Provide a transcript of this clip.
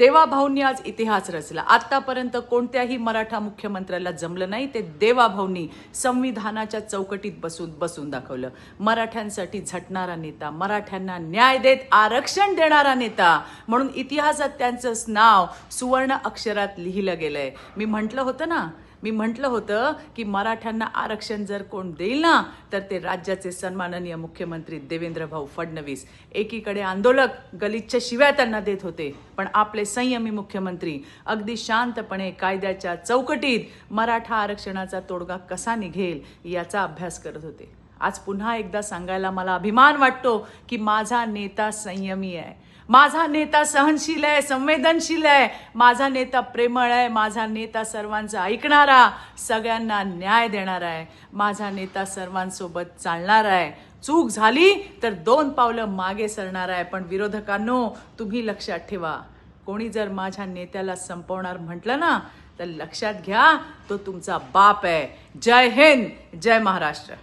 देवाभाऊंनी आज इतिहास रचला. आतापर्यंत कोणत्याही मराठा मुख्यमंत्र्याला जमलं नाही ते देवाभाऊंनी संविधानाच्या चौकटीत बसून दाखवलं. मराठ्यांसाठी झटणारा नेता, मराठ्यांना न्याय देत आरक्षण देणारा नेता म्हणून इतिहासात त्यांचं नाव सुवर्ण अक्षरात लिहिलं गेलंय. मी म्हटलं होतं की मराठ्यांना आरक्षण जर कोण देईल ना तर ते राज्याचे सन्माननीय मुख्यमंत्री देवेंद्र भाऊ फडणवीस. एकीकडे आंदोलक गलिच्छ शिव्या त्यांना देत होते, पण आपले संयमी मुख्यमंत्री अगदी शांतपणे कायद्याच्या चौकटीत मराठा आरक्षणाचा तोडगा कसा निघेल याचा अभ्यास करत होते. आज पुन्हा एकदा सांगायला मला अभिमान वाटतो की माझा नेता संयमी आहे, माझा नेता सहनशील आहे, संवेदनशील आहे, माझा नेता प्रेमळ आहे, माझा नेता सर्वांचं ऐकणारा, सगळ्यांना न्याय देणारा आहे, माझा नेता सर्वांसोबत चालणारा आहे. चूक झाली तर 2 पावलं मागे सरणार आहे. पण विरोधकांनो, तुम्ही लक्षात ठेवा, कोणी जर माझ्या नेत्याला संपवणार म्हटलं ना तर लक्षात घ्या, तो तुमचा बाप आहे. जय हिंद, जय महाराष्ट्र.